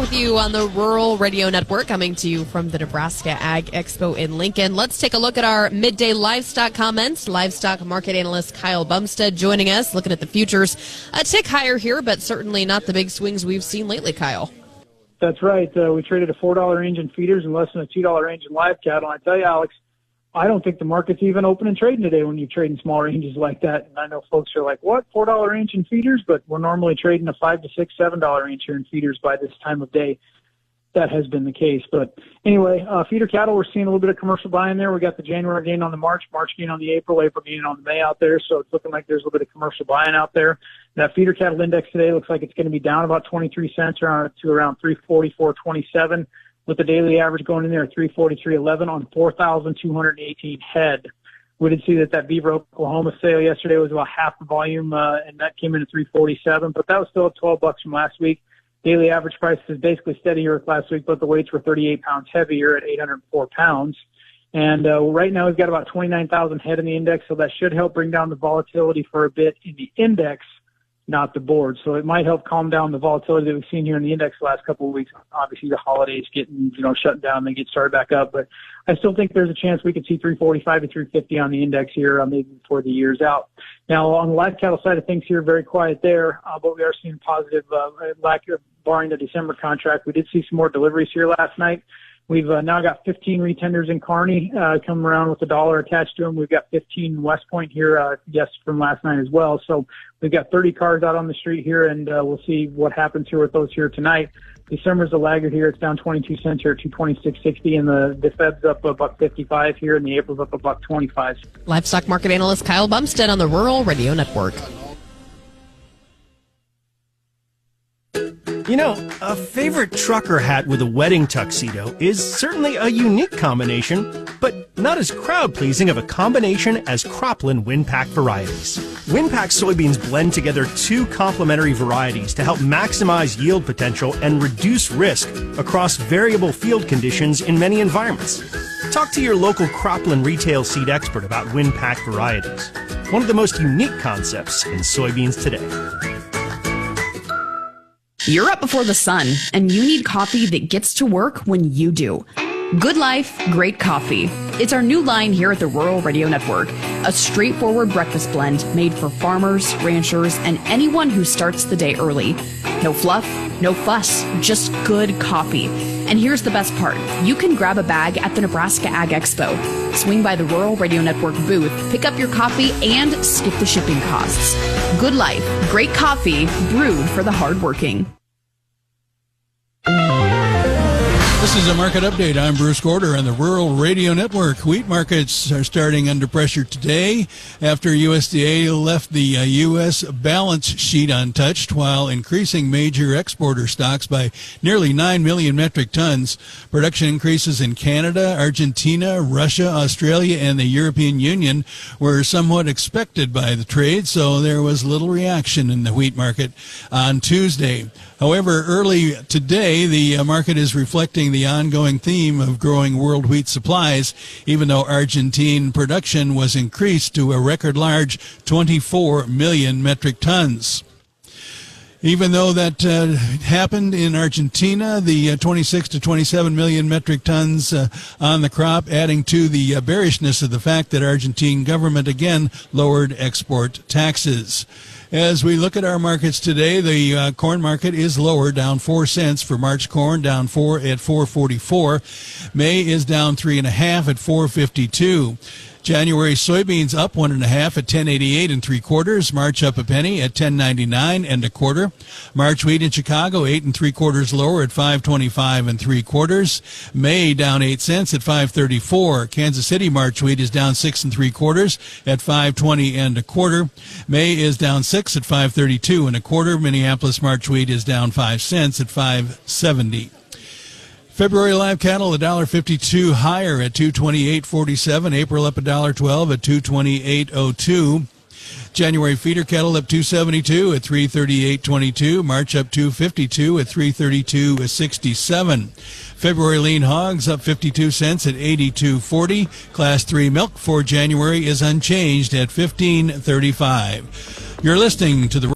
with you on the Rural Radio Network, coming to you from the Nebraska Ag Expo in Lincoln. Let's take a look at our midday livestock comments. Livestock market analyst Kyle Bumsted joining us, looking at the futures. A tick higher here, but certainly not the big swings we've seen lately, Kyle. That's right. We traded a $4 range in feeders and less than a $2 range in live cattle. And I tell you, Alex, I don't think the market's even open and trading today when you trade in small ranges like that. And I know folks are like, what, $4 range in feeders? But we're normally trading a $5 to $6, $7 range here in feeders by this time of day. That has been the case. But anyway, feeder cattle, we're seeing a little bit of commercial buying there. We got the January gain on the March gain on the April gain on the May out there. So it's looking like there's a little bit of commercial buying out there. That feeder cattle index today looks like it's going to be down about 23 cents to around 344.27, with the daily average going in there at 343.11 on 4,218 head. We did see that Beaver, Oklahoma sale yesterday was about half the volume, and that came in at 347, but that was still up $12 from last week. Daily average price is basically steady here with last week, but the weights were 38 pounds heavier at 804 pounds. And right now we've got about 29,000 head in the index, so that should help bring down the volatility for a bit in the index, not the board. So it might help calm down the volatility that we've seen here in the index the last couple of weeks. Obviously the holidays getting, shut down, they get started back up, but I still think there's a chance we could see 345 to 350 on the index here, maybe before the year's out. Now on the live cattle side of things here, very quiet there, but we are seeing positive, barring the December contract. We did see some more deliveries here last night. We've now got 15 retenders in Kearney coming around with $1 attached to them. We've got 15 in West Point here, from last night as well. So we've got 30 cars out on the street here, and we'll see what happens here with those here tonight. December's a laggard here. It's down 22 cents here at 226.60, and the Fed's up $1.55 here, and the April's up $1.25. Livestock market analyst Kyle Bumsted on the Rural Radio Network. A favorite trucker hat with a wedding tuxedo is certainly a unique combination, but not as crowd-pleasing of a combination as Cropland WinPak varieties. WinPak soybeans blend together two complementary varieties to help maximize yield potential and reduce risk across variable field conditions in many environments. Talk to your local Cropland retail seed expert about WinPak varieties, one of the most unique concepts in soybeans today. You're up before the sun, and you need coffee that gets to work when you do. Good life, great coffee. It's our new line here at the Rural Radio Network. A straightforward breakfast blend made for farmers, ranchers, and anyone who starts the day early. No fluff, no fuss, just good coffee. And here's the best part. You can grab a bag at the Nebraska Ag Expo. Swing by the Rural Radio Network booth, pick up your coffee, and skip the shipping costs. Good life, great coffee, brewed for the hardworking. This is a market update. I'm Bruce Gorder on the Rural Radio Network. Wheat markets are starting under pressure today after USDA left the U.S. balance sheet untouched while increasing major exporter stocks by nearly 9 million metric tons. Production increases in Canada, Argentina, Russia, Australia, and the European Union were somewhat expected by the trade, so there was little reaction in the wheat market on Tuesday. However, early today, the market is reflecting the ongoing theme of growing world wheat supplies, even though Argentine production was increased to a record large 24 million metric tons. Even though that happened in Argentina, the 26 to 27 million metric tons on the crop, adding to the bearishness of the fact that Argentine government again lowered export taxes. As we look at our markets today, the corn market is lower, down 4 cents for March corn, down 4 at 4.44. May is down 3.5 at 4.52. January soybeans up 1.5 at 10.88 3/4. March up a penny at 10.99 1/4. March wheat in Chicago 8 3/4 lower at 5.25 3/4. May down 8 cents at 5.34. Kansas City March wheat is down 6 3/4 at 5.20 1/4. May is down 6 at 5.32 1/4. Minneapolis March wheat is down 5 cents at 5.70. February live cattle $1.52 higher at 228.47. April up $1.12 at 228.02. January feeder cattle up 272 at 338.22. March up 252 at 332.67. February lean hogs up 52 cents at 82.40. Class 3 milk for January is unchanged at 15.35. You're listening to the